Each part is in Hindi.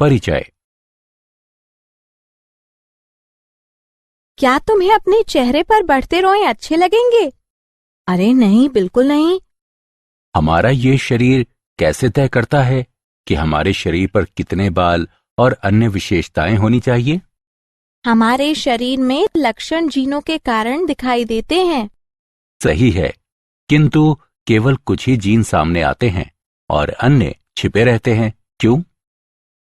परिचय। क्या तुम्हें अपने चेहरे पर बढ़ते रोए अच्छे लगेंगे? अरे नहीं, बिल्कुल नहीं। हमारा ये शरीर कैसे तय करता है कि हमारे शरीर पर कितने बाल और अन्य विशेषताएं होनी चाहिए? हमारे शरीर में लक्षण जीनों के कारण दिखाई देते हैं। सही है, किंतु केवल कुछ ही जीन सामने आते हैं और अन्य छिपे रहते हैं। क्यों?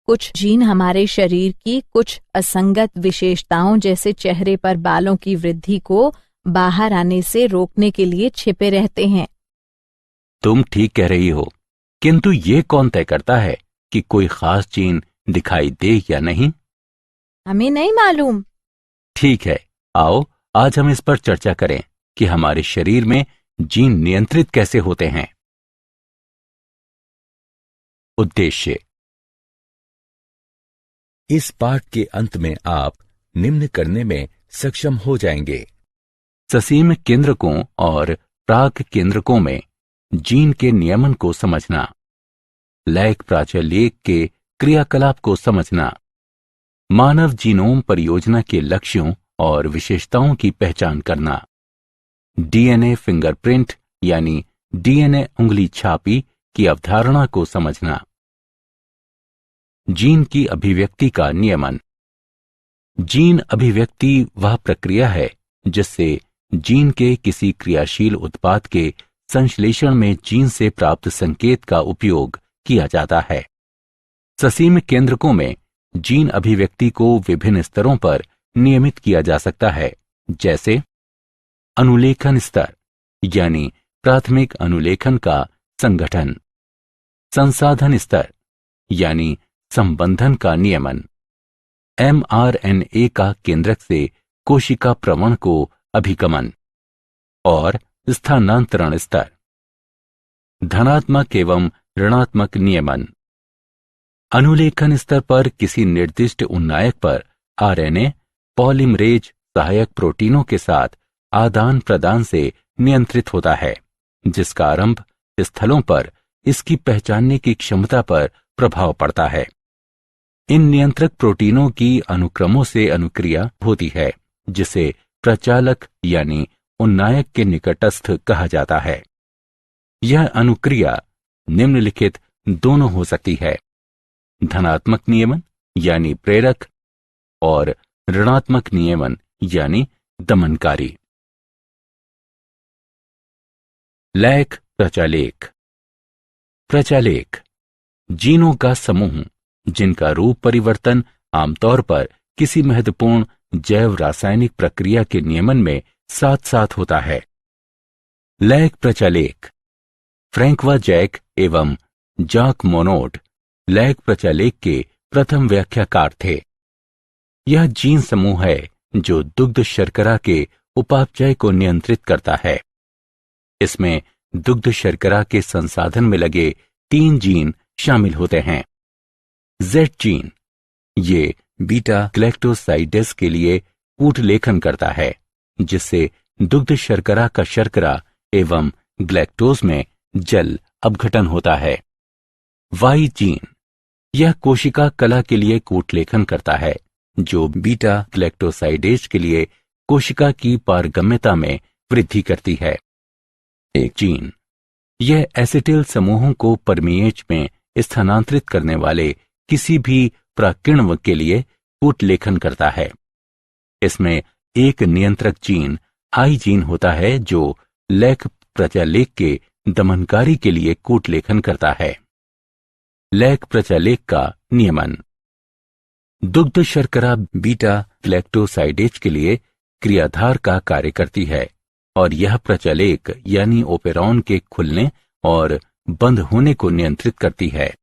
कुछ जीन हमारे शरीर की कुछ असंगत विशेषताओं जैसे चेहरे पर बालों की वृद्धि को बाहर आने से रोकने के लिए छिपे रहते हैं। तुम ठीक कह रही हो, किंतु ये कौन तय करता है कि कोई खास जीन दिखाई दे या नहीं? हमें नहीं मालूम। ठीक है, आओ आज हम इस पर चर्चा करें कि हमारे शरीर में जीन नियंत्रित कैसे होते हैं। उद्देश्य। इस पाठ के अंत में आप निम्न करने में सक्षम हो जाएंगे। ससीम केंद्रकों और प्राक केंद्रकों में जीन के नियमन को समझना, लैक प्राचल्यक के क्रियाकलाप को समझना, मानव जीनोम परियोजना के लक्ष्यों और विशेषताओं की पहचान करना, डीएनए फिंगरप्रिंट यानी डीएनए उंगली छापी की अवधारणा को समझना, जीन की अभिव्यक्ति का नियमन। जीन अभिव्यक्ति वह प्रक्रिया है जिससे जीन के किसी क्रियाशील उत्पाद के संश्लेषण में जीन से प्राप्त संकेत का उपयोग किया जाता है। ससीम केंद्रकों में जीन अभिव्यक्ति को विभिन्न स्तरों पर नियमित किया जा सकता है, जैसे अनुलेखन स्तर यानी प्राथमिक अनुलेखन का संगठन, संसाधन स्तर यानी संबंधन का नियमन, mRNA का केंद्रक से कोशिका प्रवण को अभिगमन, और स्थानांतरण स्तर, धनात्मक एवं ऋणात्मक नियमन। अनुलेखन स्तर पर किसी निर्दिष्ट उन्नायक पर आरएनए पॉलीमरेज सहायक प्रोटीनों के साथ आदान प्रदान से नियंत्रित होता है, जिसका आरंभ स्थलों पर इसकी पहचानने की क्षमता पर प्रभाव पड़ता है। इन नियंत्रक प्रोटीनों की अनुक्रमों से अनुक्रिया होती है, जिसे प्रचालक यानी उन्नायक के निकटस्थ कहा जाता है। यह अनुक्रिया निम्नलिखित दोनों हो सकती है: धनात्मक नियमन यानी प्रेरक और ऋणात्मक नियमन यानी दमनकारी। लैक प्रचालेख। प्रचालेख जीनों का समूह जिनका रूप परिवर्तन आमतौर पर किसी महत्वपूर्ण जैव रासायनिक प्रक्रिया के नियमन में साथ साथ होता है। लैक प्रचालेख फ्रैंकवा जैक एवं जाक मोनोड लैक प्रचालेख के प्रथम व्याख्याकार थे। यह जीन समूह है जो दुग्ध शर्करा के उपापचय को नियंत्रित करता है। इसमें दुग्ध शर्करा के संसाधन में लगे 3 जीन शामिल होते हैं। Z जीन ये बीटा ग्लैक्टोसाइडेस के लिए कूटलेखन करता है, जिससे दुग्ध शर्करा का शर्करा एवं ग्लैक्टोज में जल अपघटन होता है। Y जीन यह कोशिका कला के लिए कूटलेखन करता है, जो बीटा ग्लैक्टोसाइडेज के लिए कोशिका की पारगम्यता में वृद्धि करती है। एक जीन यह एसिटिल समूहों को परमीएज में स्थानांतरित करने वाले किसी भी प्राकिण्व के लिए कूटलेखन करता है। इसमें एक नियंत्रक जीन आई जीन होता है, जो लैक प्रचालेख के दमनकारी के लिए कूटलेखन करता है। लैक प्रचालेख का नियमन। दुग्ध शर्करा बीटा ग्लैक्टोसाइडेज के लिए क्रियाधार का कार्य करती है और यह प्रचालेख यानी ओपेरॉन के खुलने और बंद होने को नियंत्रित करती है।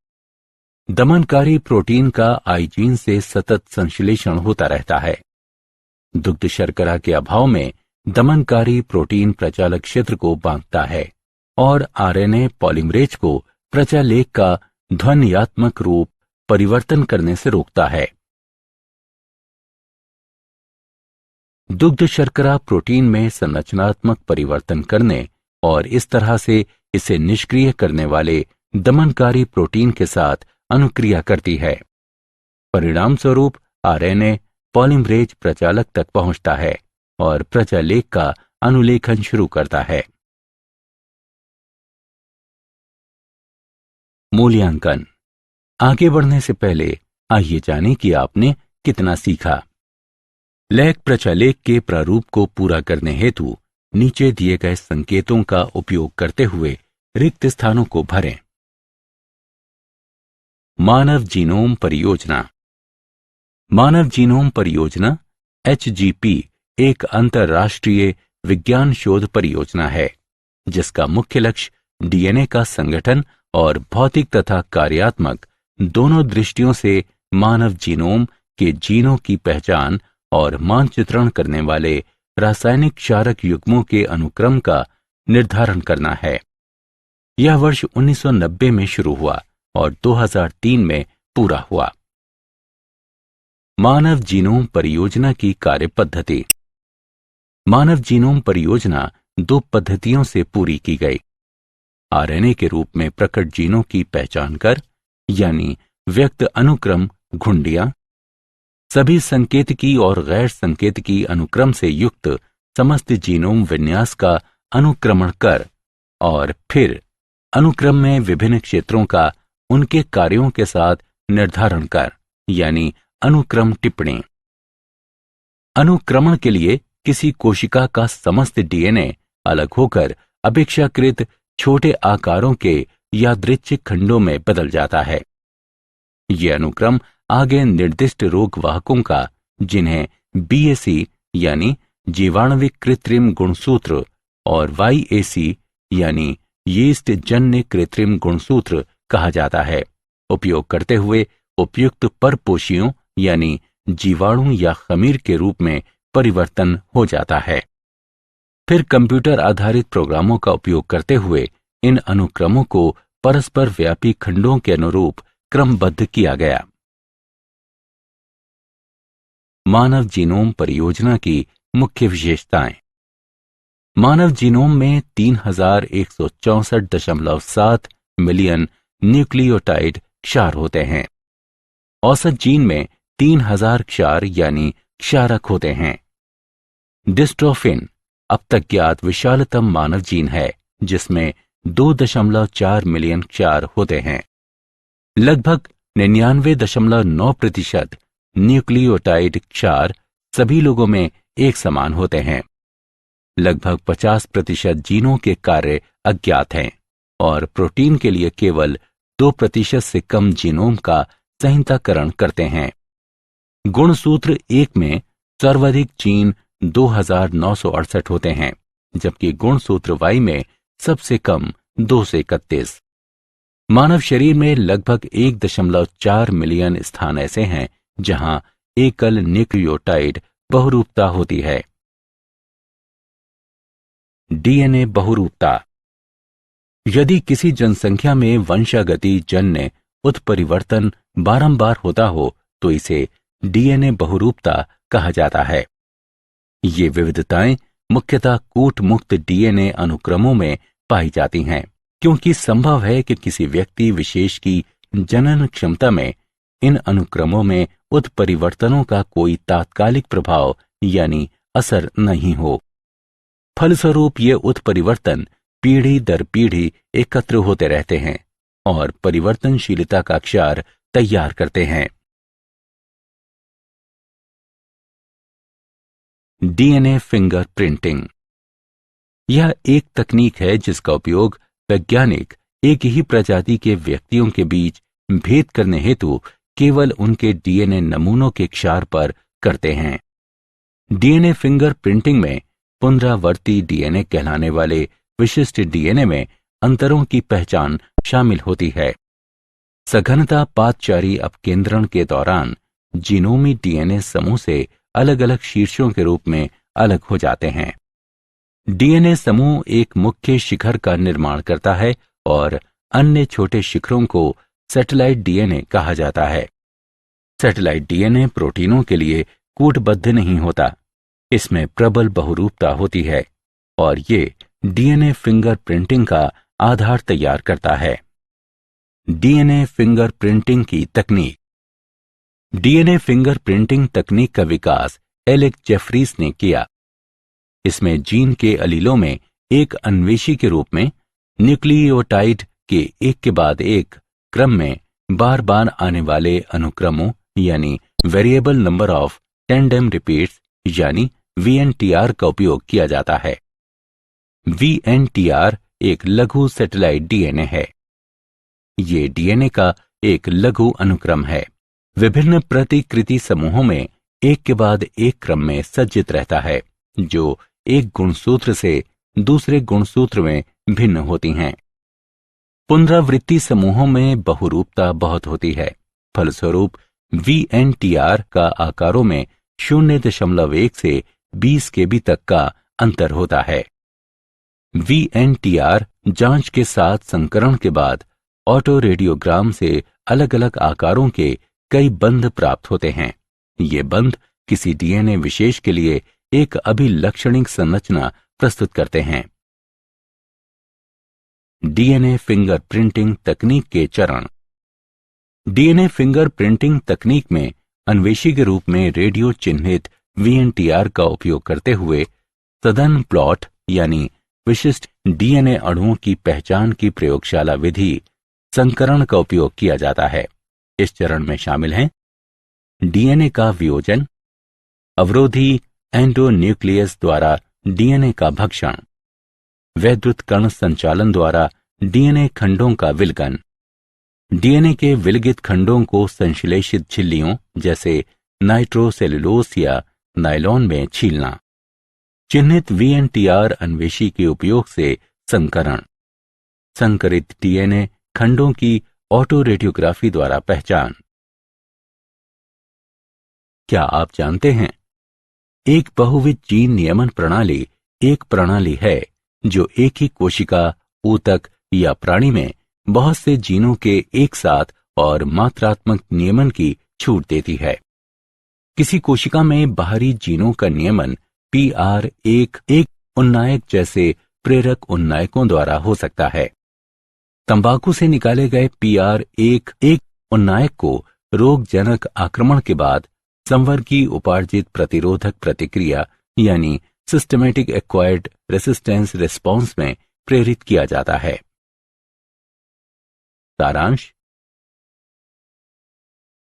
दमनकारी प्रोटीन का आई जीन से सतत संश्लेषण होता रहता है। दुग्ध शर्करा के अभाव में दमनकारी प्रोटीन प्रचालक क्षेत्र को बांधता है और आरएनए पॉलीमरेज को प्रचालेख का ध्वन्यात्मक रूप परिवर्तन करने से रोकता है। दुग्ध शर्करा प्रोटीन में संरचनात्मक परिवर्तन करने और इस तरह से इसे निष्क्रिय करने वाले दमनकारी प्रोटीन के साथ अनुक्रिया करती है। परिणाम स्वरूप आरएनए पॉलीमरेज प्रचालक तक पहुंचता है और प्रचालेख का अनुलेखन शुरू करता है। मूल्यांकन। आगे बढ़ने से पहले आइए जानें कि आपने कितना सीखा। लेख प्रचालेख के प्रारूप को पूरा करने हेतु नीचे दिए गए संकेतों का उपयोग करते हुए रिक्त स्थानों को भरें। मानव जीनोम परियोजना। मानव जीनोम परियोजना HGP एक अंतर्राष्ट्रीय विज्ञान शोध परियोजना है जिसका मुख्य लक्ष्य डीएनए का संगठन और भौतिक तथा कार्यात्मक दोनों दृष्टियों से मानव जीनोम के जीनों की पहचान और मानचित्रण करने वाले रासायनिक क्षारक युग्मों के अनुक्रम का निर्धारण करना है। यह वर्ष 1990 में शुरू हुआ और 2003 में पूरा हुआ। मानव जीनोम परियोजना की कार्य पद्धति। मानव जीनोम परियोजना 2 पद्धतियों से पूरी की गई। आरएनए के रूप में प्रकट जीनों की पहचान कर, यानी व्यक्त अनुक्रम घुंडियां, सभी संकेतकी और गैर संकेतकी अनुक्रम से युक्त समस्त जीनोम विन्यास का अनुक्रमण कर और फिर अनुक्रम में विभिन्न क्षेत्रों का उनके कार्यों के साथ निर्धारण कर, यानी अनुक्रम टिप्पणी। अनुक्रमण के लिए किसी कोशिका का समस्त डीएनए अलग होकर अपेक्षाकृत छोटे आकारों के यादृच्छिक खंडों में बदल जाता है। ये अनुक्रम आगे निर्दिष्ट रोगवाहकों का, जिन्हें BAC यानी जीवाणुविक कृत्रिम गुणसूत्र और YAC यानी यीस्ट जन्य कृत्रिम गुणसूत्र कहा जाता है, उपयोग करते हुए उपयुक्त परपोषियों यानी जीवाणु या खमीर के रूप में परिवर्तन हो जाता है। फिर कंप्यूटर आधारित प्रोग्रामों का उपयोग करते हुए इन अनुक्रमों को परस्पर व्यापी खंडों के अनुरूप क्रमबद्ध किया गया। मानव जीनोम परियोजना की मुख्य विशेषताएं। मानव जीनोम में 3164.7 मिलियन न्यूक्लियोटाइड क्षार होते हैं। औसत जीन में 3000 क्षार यानी क्षारक होते हैं। डिस्ट्रोफिन अब तक ज्ञात विशालतम मानव जीन है जिसमें 2.4 मिलियन क्षार होते हैं। लगभग 99.9% न्यूक्लियोटाइड क्षार सभी लोगों में एक समान होते हैं। लगभग 50% जीनों के कार्य अज्ञात हैं और प्रोटीन के लिए केवल 2% से कम जीनोम का संहिताकरण करते हैं। गुणसूत्र 1 में सर्वाधिक जीन 2968 होते हैं, जबकि गुणसूत्र Y में सबसे कम 231। मानव शरीर में लगभग 1.4 मिलियन स्थान ऐसे हैं जहां एकल न्यूक्लियोटाइड बहुरूपता होती है। डीएनए बहुरूपता। यदि किसी जनसंख्या में वंशागति जन्य उत्परिवर्तन बारंबार होता हो तो इसे डीएनए बहुरूपता कहा जाता है। ये विविधताएं मुख्यतः कूट मुक्त डीएनए अनुक्रमों में पाई जाती हैं, क्योंकि संभव है कि किसी व्यक्ति विशेष की जनन क्षमता में इन अनुक्रमों में उत्परिवर्तनों का कोई तात्कालिक प्रभाव यानी असर नहीं हो। फलस्वरूप ये उत्परिवर्तन पीढ़ी दर पीढ़ी एकत्र होते रहते हैं और परिवर्तनशीलता का क्षार तैयार करते हैं। DNA finger printing. यह एक तकनीक है जिसका उपयोग वैज्ञानिक एक ही प्रजाति के व्यक्तियों के बीच भेद करने हेतु केवल उनके डीएनए नमूनों के क्षार पर करते हैं। डीएनए फिंगर प्रिंटिंग में पुनरावर्ती डीएनए कहलाने वाले विशिष्ट डीएनए में अंतरों की पहचान शामिल होती है। सघनता पादचारी अपकेंद्रण के दौरान जीनोमी डीएनए समूह से अलग अलग शीर्षों के रूप में अलग हो जाते हैं। डीएनए समूह एक मुख्य शिखर का निर्माण करता है और अन्य छोटे शिखरों को सैटेलाइट डीएनए कहा जाता है। सैटेलाइट डीएनए प्रोटीनों के लिए कूटबद्ध नहीं होता, इसमें प्रबल बहुरूपता होती है और ये डीएनए फिंगर प्रिंटिंग का आधार तैयार करता है। डीएनए फिंगर प्रिंटिंग की तकनीक। डीएनए फिंगर प्रिंटिंग तकनीक का विकास एलेक जेफरीज ने किया। इसमें जीन के अलीलों में एक अन्वेषी के रूप में न्यूक्लियोटाइड के एक के बाद एक क्रम में बार बार आने वाले अनुक्रमों यानी variable number of tandem repeats यानी वीएनटीआर का उपयोग किया जाता है। वीएनटीआर एक लघु सैटेलाइट डीएनए है। ये डीएनए का एक लघु अनुक्रम है। विभिन्न प्रतिकृति समूहों में एक के बाद एक क्रम में सज्जित रहता है, जो एक गुणसूत्र से दूसरे गुणसूत्र में भिन्न होती हैं। पुनरावृत्ति समूहों में बहुरूपता बहुत होती है। फलस्वरूप वीएनटीआर का आकारों में 0.1 से 20 केबी तक का अंतर होता है। वीएनटीआर जांच के साथ संकरण के बाद ऑटो रेडियोग्राम से अलग अलग आकारों के कई बंध प्राप्त होते हैं। ये बंध किसी डीएनए विशेष के लिए एक अभिलक्षणिक संरचना प्रस्तुत करते हैं। डीएनए फिंगर प्रिंटिंग तकनीक के चरण। डीएनए फिंगर प्रिंटिंग तकनीक में अन्वेषी के रूप में रेडियो चिन्हित वीएनटीआर का उपयोग करते हुए सघन प्लॉट यानी विशिष्ट डीएनए अणुओं की पहचान की प्रयोगशाला विधि संकरण का उपयोग किया जाता है। इस चरण में शामिल हैं डीएनए का वियोजन, अवरोधी एंडोन्यूक्लियस द्वारा डीएनए का भक्षण, वैद्युत कण संचालन द्वारा डीएनए खंडों का विलगन, डीएनए के विलगित खंडों को संश्लेषित झिल्लियों जैसे नाइट्रोसेलुलोस या नायलॉन में छीलना, चिन्हित वीएनटीआर अन्वेषी के उपयोग से संकरण, संकरित डीएनए खंडों की ऑटो रेडियोग्राफी द्वारा पहचान। क्या आप जानते हैं, एक बहुविध जीन नियमन प्रणाली एक प्रणाली है जो एक ही कोशिका, ऊतक या प्राणी में बहुत से जीनों के एक साथ और मात्रात्मक नियमन की छूट देती है। किसी कोशिका में बाहरी जीनों का नियमन PR11 उन्नायक जैसे प्रेरक उन्नायकों द्वारा हो सकता है। तंबाकू से निकाले गए PR11 उन्नायक को रोगजनक आक्रमण के बाद संवर्गी उपार्जित प्रतिरोधक प्रतिक्रिया यानी सिस्टमैटिक एक्वायर्ड रेसिस्टेंस रिस्पॉन्स में प्रेरित किया जाता है। सारांश।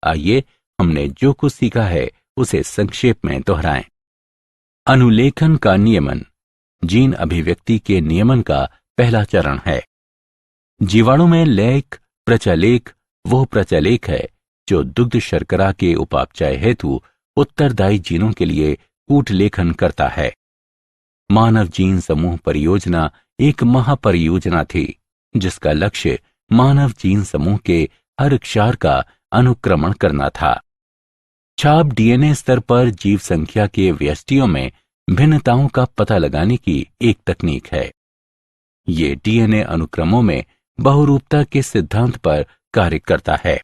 आइए हमने जो कुछ सीखा है उसे संक्षेप में दोहराएं। अनुलेखन का नियमन जीन अभिव्यक्ति के नियमन का पहला चरण है। जीवाणु में लेख प्रचालेख वह प्रचालेख है जो दुग्ध शर्करा के उपापचय हेतु उत्तरदायी जीनों के लिए कूटलेखन करता है। मानव जीन समूह परियोजना एक महापरियोजना थी जिसका लक्ष्य मानव जीन समूह के हर क्षार का अनुक्रमण करना था। छाप डीएनए स्तर पर जीव संख्या के व्यष्टियों में भिन्नताओं का पता लगाने की एक तकनीक है। ये डीएनए अनुक्रमों में बहुरूपता के सिद्धांत पर कार्य करता है।